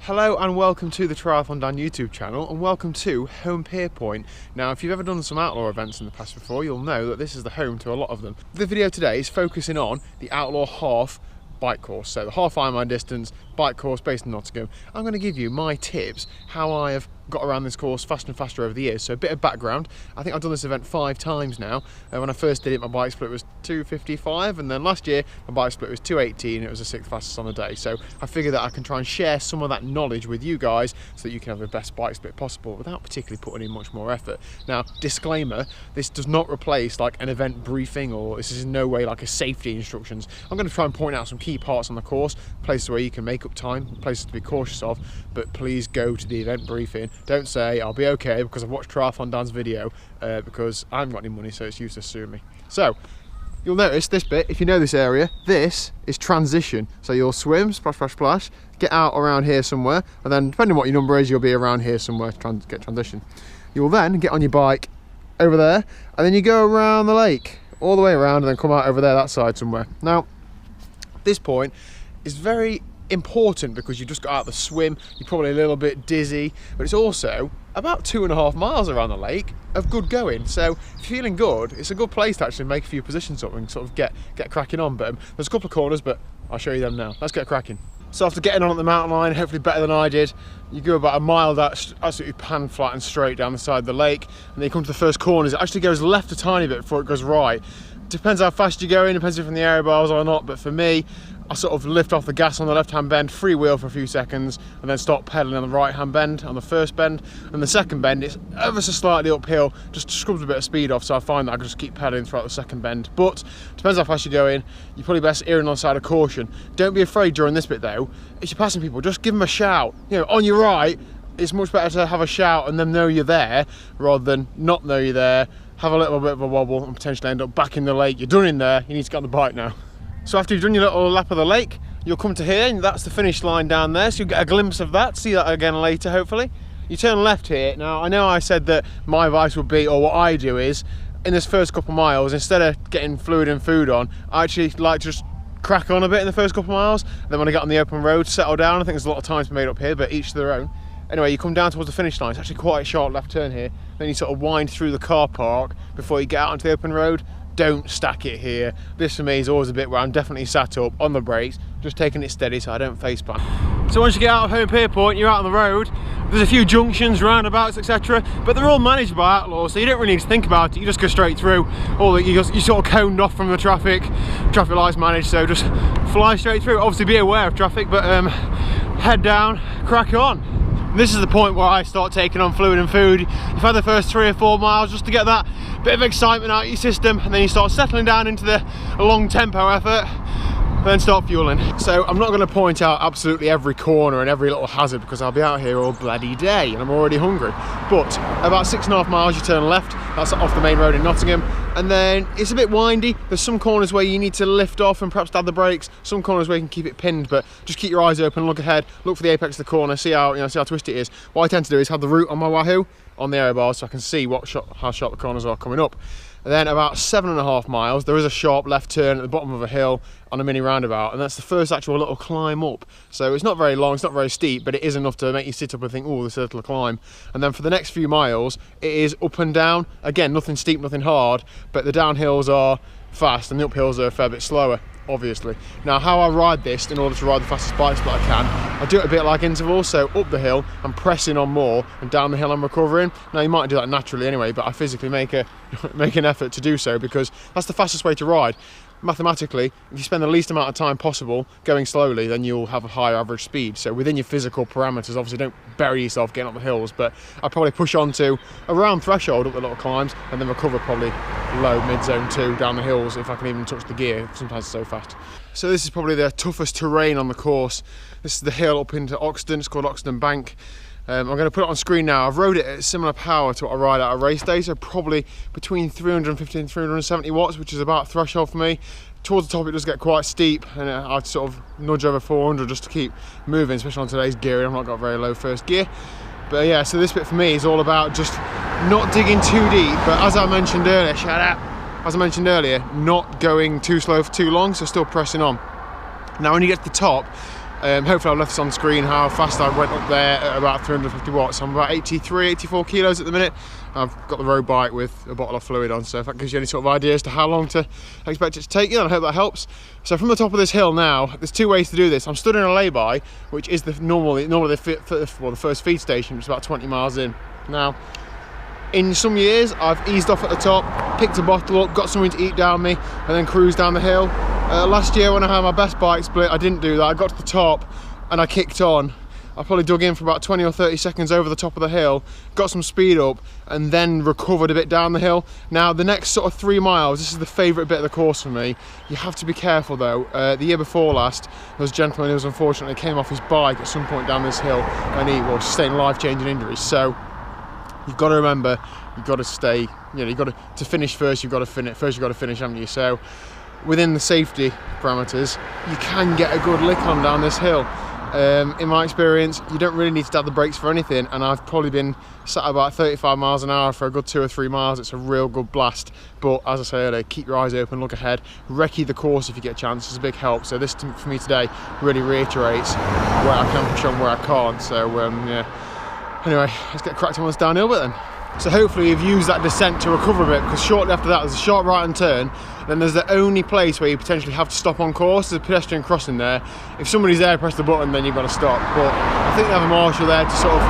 Hello and welcome to the TriathlonDan YouTube channel, and welcome to Home Pierpoint. Now, if you've ever done some Outlaw events in the past before, you'll know that this is the home to a lot of them. The video today is focusing on the Outlaw half bike course, so the half Ironman distance bike course based in Nottingham. I'm going to give you my tips, how I have got around this course faster and faster over the years. So a bit of background. I think I've done this event 5 times now. When I first did it, my bike split was 2:55, and then last year my bike split was 2:18, and it was the 6th fastest on the day. So I figured that I can try and share some of that knowledge with you guys so that you can have the best bike split possible without particularly putting in much more effort. Now, disclaimer, this does not replace like an event briefing, or this is in no way like a safety instructions. I'm going to try and point out some key parts on the course, places where you can make up time, places to be cautious of, but please go to the event briefing. Don't say I'll be okay because I've watched TriathlonDan's video, because I haven't got any money, so it's useless suing me. So you'll notice this bit, if you know this area, this is transition. So you'll swim, splash, splash, splash, get out around here somewhere, and then depending on what your number is, you'll be around here somewhere to get transition. You'll then get on your bike over there, and then you go around the lake, all the way around, and then come out over there, that side somewhere. Now, this point is very important because you just got out of the swim, you're probably a little bit dizzy, but it's also about 2.5 miles around the lake of good going. So if you're feeling good, it's a good place to actually make a few positions up and sort of get cracking on. But there's a couple of corners, but I'll show you them now. Let's get cracking. So after getting on at the mountain line, hopefully better than I did, you go about a mile that absolutely pan flat and straight down the side of the lake, and then you come to the first corners. It actually goes left a tiny bit before it goes right. Depends how fast you're going, depends if you're from the aero bars or not, but for me, I sort of lift off the gas on the left-hand bend, freewheel for a few seconds, and then start pedaling on the right-hand bend, on the first bend. And the second bend, it's ever so slightly uphill, just scrubs a bit of speed off, so I find that I can just keep pedaling throughout the second bend. But depends how fast you're going, you're probably best erring on the side of caution. Don't be afraid during this bit though, if you're passing people, just give them a shout. You know, on your right, it's much better to have a shout and them know you're there, rather than not know you're there, have a little bit of a wobble and potentially end up back in the lake. You're done in there, you need to get on the bike now. So after you've done your little lap of the lake, you'll come to here, and that's the finish line down there, so you'll get a glimpse of that, see that again later hopefully. You turn left here. Now I know I said that my advice would be, or what I do is, in this first couple of miles, instead of getting fluid and food on, I actually like to just crack on a bit in the first couple of miles, and then when I get on the open road, settle down. I think there's a lot of time to be made up here, but each to their own. Anyway, you come down towards the finish line, it's actually quite a sharp left turn here, then you sort of wind through the car park before you get out onto the open road. Don't stack it here. This for me is always a bit where I'm definitely sat up on the brakes, just taking it steady so I don't faceplant. So once you get out of Home Pierpoint, you're out on the road. There's a few junctions, roundabouts, etc. But they're all managed by Outlaw, so you don't really need to think about it. You just go straight through. All that you sort of coned off from the traffic lights managed, so just fly straight through. Obviously be aware of traffic, but head down, crack on. This is the point where I start taking on fluid and food. You've had the first 3 or 4 miles just to get that bit of excitement out of your system, and then you start settling down into the long tempo effort, then start fueling. So I'm not going to point out absolutely every corner and every little hazard because I'll be out here all bloody day and I'm already hungry. But about 6.5 miles you turn left, that's off the main road in Nottingham, and then it's a bit windy. There's some corners where you need to lift off and perhaps dab the brakes, some corners where you can keep it pinned, but just keep your eyes open, look ahead, look for the apex of the corner, see how twisty it is. What I tend to do is have the route on my Wahoo on the aero bars so I can see how sharp the corners are coming up. And then about 7.5 miles, there is a sharp left turn at the bottom of a hill on a mini roundabout, and that's the first actual little climb up. So it's not very long, it's not very steep, but it is enough to make you sit up and think, oh, this is a little climb. And then for the next few miles, it is up and down. Again, nothing steep, nothing hard, but the downhills are fast and the uphills are a fair bit slower, obviously. Now, how I ride this in order to ride the fastest bike split I can, I do it a bit like intervals, so up the hill I'm pressing on more, and down the hill I'm recovering. Now you might do that naturally anyway, but I physically make an effort to do so because that's the fastest way to ride. Mathematically, if you spend the least amount of time possible going slowly, then you'll have a higher average speed. So within your physical parameters, obviously don't bury yourself getting up the hills, but I probably push on to around threshold up the little climbs, and then recover probably low, mid-zone 2 down the hills if I can even touch the gear. Sometimes it's so fast. So this is probably the toughest terrain on the course. This is the hill up into Oxton. It's called Oxton Bank. I'm going to put it on screen now. I've rode it at similar power to what I ride at a race day, so probably between 350 and 370 watts, which is about threshold for me. Towards the top it does get quite steep, and I'd sort of nudge over 400 just to keep moving, especially on today's gear. I've not got very low first gear. But yeah, so this bit for me is all about just not digging too deep, but as I mentioned earlier, shut up. As I mentioned earlier, not going too slow for too long, so still pressing on. Now when you get to the top, Hopefully I've left this on screen how fast I went up there at about 350 watts. I'm about 83, 84 kilos at the minute. I've got the road bike with a bottle of fluid on, so if that gives you any sort of idea as to how long to expect it to take you, then I hope that helps. So from the top of this hill now, there's two ways to do this. I'm stood in a lay-by, which is normally the first feed station, which is about 20 miles in. Now, in some years, I've eased off at the top, picked a bottle up, got something to eat down me, and then cruised down the hill. Last year when I had my best bike split, I didn't do that. I got to the top and I kicked on. I probably dug in for about 20 or 30 seconds over the top of the hill, got some speed up, and then recovered a bit down the hill. Now, the next sort of 3 miles, this is the favourite bit of the course for me. You have to be careful though. The year before last, there was a gentleman who was unfortunately came off his bike at some point down this hill and he sustained life-changing injuries. So you've got to remember, you've got to stay, you know, you've got to finish first, you've got to finish, haven't you? So within the safety parameters, you can get a good lick on down this hill. In my experience, you don't really need to tap the brakes for anything, and I've probably been sat about 35 miles an hour for a good 2 or 3 miles. It's a real good blast, but as I say earlier, keep your eyes open, look ahead, recce the course if you get a chance. It's a big help. So this for me today really reiterates where I can push on, where I can't. So yeah, anyway, let's get cracked on this downhill bit then. So hopefully you've used that descent to recover a bit, because shortly after that there's a sharp right hand turn, then there's the only place where you potentially have to stop on course. There's a pedestrian crossing there. If somebody's there, press the button, then you've got to stop. But I think they have a marshal there to sort of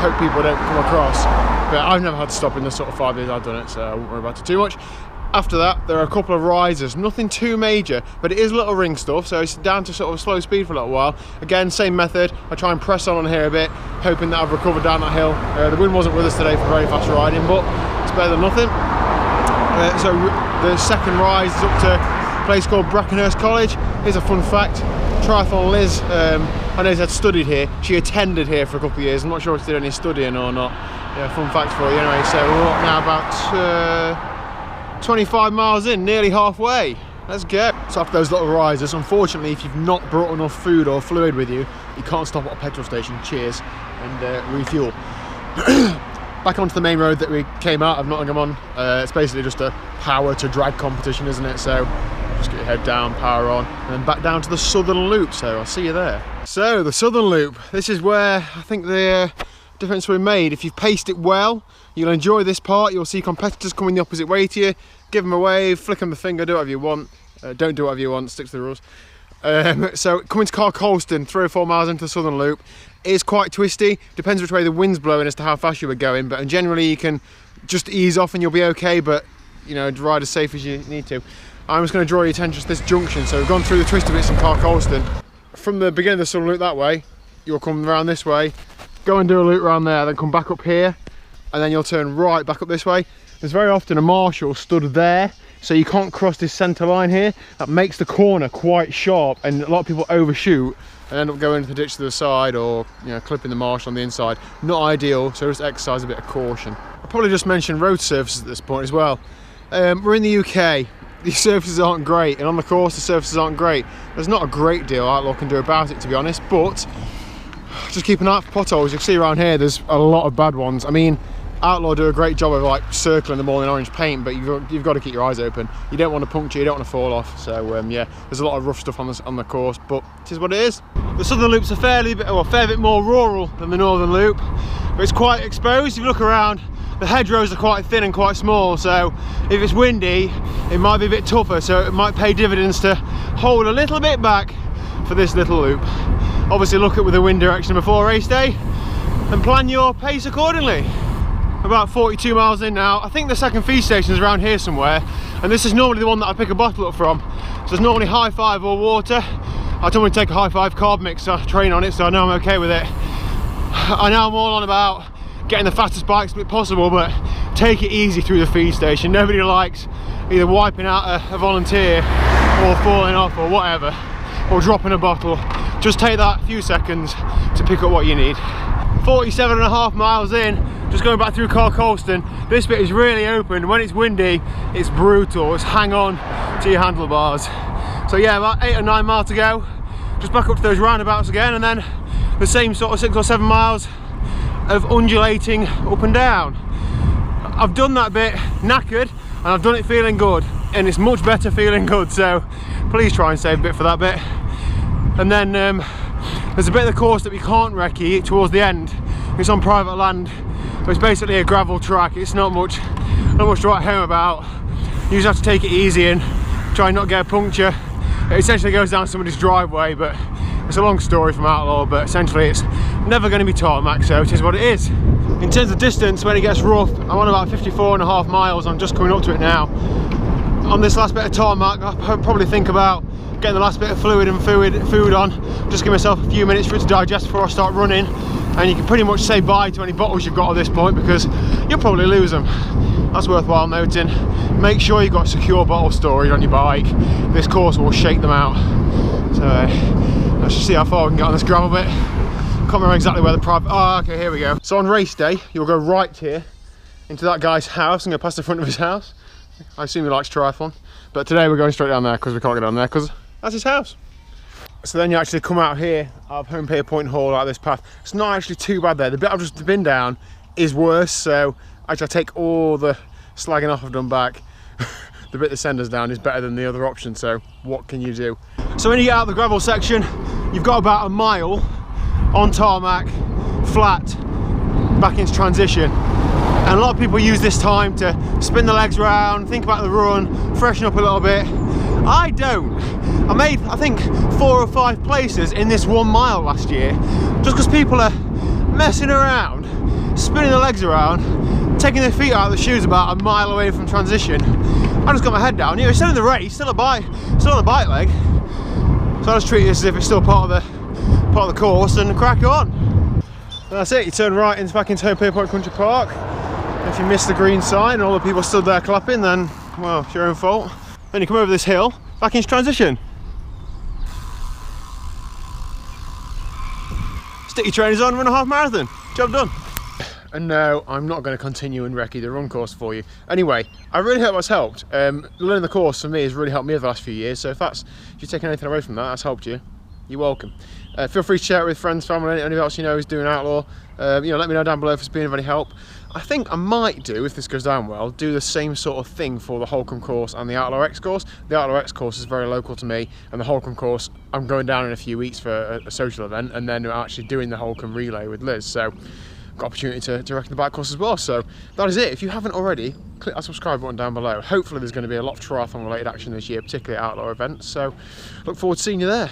hope people don't come across. But I've never had to stop in the sort of 5 years I've done it, so I won't worry about it too much. After that, there are a couple of risers, nothing too major, but it is little ring stuff, so it's down to sort of slow speed for a little while. Again, same method, I try and press on here a bit, hoping that I've recovered down that hill. The wind wasn't with us today for very fast riding, but it's better than nothing. So the second rise is up to a place called Brackenhurst College. Here's a fun fact, Triathlon Liz, I know she had studied here, she attended here for a couple of years. I'm not sure if she did any studying or not. Yeah, fun fact for you anyway. So we're up now about 25 miles in, nearly halfway. Let's go. So after those little rises, unfortunately, if you've not brought enough food or fluid with you, you can't stop at a petrol station, cheers, and refuel. Back onto the main road that we came out of Nottingham on. It's basically just a power to drag competition, isn't it? So just get your head down, power on, and then back down to the southern loop. So I'll see you there. So the southern loop, this is where I think the difference will be made. If you've paced it well, you'll enjoy this part. You'll see competitors coming the opposite way to you. Give them a wave, flick them the finger, do whatever you want. Don't do whatever you want, stick to the rules. So coming to Colston, 3 or 4 miles into the southern loop, is quite twisty. Depends which way the wind's blowing as to how fast you were going, but generally you can just ease off and you'll be okay, but you know, ride as safe as you need to. I'm just going to draw your attention to this junction. So we've gone through the twisty bits in Colston. From the beginning of the southern loop that way, you'll come around this way, go and do a loop around there, then come back up here, and then you'll turn right back up this way. There's very often a marshal stood there, so you can't cross this centre line here. That makes the corner quite sharp, and a lot of people overshoot and end up going into the ditch to the side, or you know, clipping the marshal on the inside. Not ideal, so just exercise a bit of caution. I'll probably just mention road surfaces at this point as well. We're in the UK. These surfaces aren't great, and on the course the surfaces aren't great. There's not a great deal Outlaw can do about it, to be honest, but just keep an eye out for potholes. You'll see around here there's a lot of bad ones. I mean, Outlaw do a great job of like circling them all in orange paint, but you've got to keep your eyes open. You don't want to puncture, you don't want to fall off. So yeah, there's a lot of rough stuff on the course, but it is what it is. The southern loop's a fair bit more rural than the northern loop, but it's quite exposed. If you look around, the hedgerows are quite thin and quite small, so if it's windy, it might be a bit tougher, so it might pay dividends to hold a little bit back for this little loop. Obviously look at with the wind direction before race day and plan your pace accordingly. About 42 miles in now. I think the second feed station is around here somewhere, and this is normally the one that I pick a bottle up from. So there's normally High Five or water. I don't want to take a High Five carb mix, so I train on it, so I know I'm okay with it. I know I'm all on about getting the fastest bike split possible, but take it easy through the feed station. Nobody likes either wiping out a volunteer or falling off or whatever, or dropping a bottle. Just take that few seconds to pick up what you need. 47.5 miles in, just going back through Colston. This bit is really open. When it's windy, it's brutal. It's hang on to your handlebars. So yeah, about 8 or 9 miles to go. Just back up to those roundabouts again, and then the same sort of 6 or 7 miles of undulating up and down. I've done that bit knackered, and I've done it feeling good, and it's much better feeling good, so please try and save a bit for that bit. And then There's a bit of the course that we can't recce towards the end. It's on private land, but it's basically a gravel track. It's not much to write home about. You just have to take it easy and try and not get a puncture. It essentially goes down somebody's driveway, but it's a long story from Outlaw, but essentially it's never going to be tarmac, so it is what it is. In terms of distance, when it gets rough, I'm on about 54.5 miles. I'm just coming up to it now. On this last bit of tarmac, I'll probably think about getting the last bit of fluid and food on. Just give myself a few minutes for it to digest before I start running. And you can pretty much say bye to any bottles you've got at this point, because you'll probably lose them. That's worthwhile noting. Make sure you've got secure bottle storage on your bike. This course will shake them out. So let's just see how far we can get on this gravel bit. Can't remember exactly where the private... Oh, okay, here we go. So on race day, you'll go right here into that guy's house and go past the front of his house. I assume he likes triathlon. But today we're going straight down there because we can't get down there because that's his house. So then you actually come out here of Home Pier Point Hall like this path. It's not actually too bad there. The bit I've just been down is worse, so actually I take all the slagging off I've done back. The bit that sends us down is better than the other option, so what can you do? So when you get out of the gravel section, you've got about a mile on tarmac, flat, back into transition. And a lot of people use this time to spin the legs around, think about the run, freshen up a little bit. I don't. I made, I think, 4 or 5 places in this 1 mile last year, just because people are messing around, spinning the legs around, taking their feet out of the shoes about a mile away from transition. I just got my head down. You know, it's still in the race, still on the bike leg. So I just treat this as if it's still part of the course and crack on. And that's it. You turn right back into Home Pier Point Country Park. If you miss the green sign and all the people stood there clapping, then well, it's your own fault. Then you come over this hill, back into transition. Stick your trainers on, run a half marathon. Job done. And no, I'm not going to continue and recce the run course for you. Anyway, I really hope that's helped. Learning the course for me has really helped me over the last few years. So if you're taking anything away from that, that's helped you, you're welcome. Feel free to share it with friends, family, anyone else you know who's doing Outlaw. You know, let me know down below if it's been of any help. I think I might do, if this goes down well, do the same sort of thing for the Holcombe course and the Outlaw X course. The Outlaw X course is very local to me, and the Holcombe course, I'm going down in a few weeks for a social event, and then actually doing the Holcombe relay with Liz. So got opportunity to wreck the bike course as well. So that is it. If you haven't already, click that subscribe button down below. Hopefully there's going to be a lot of triathlon related action this year, particularly at Outlaw events. So look forward to seeing you there.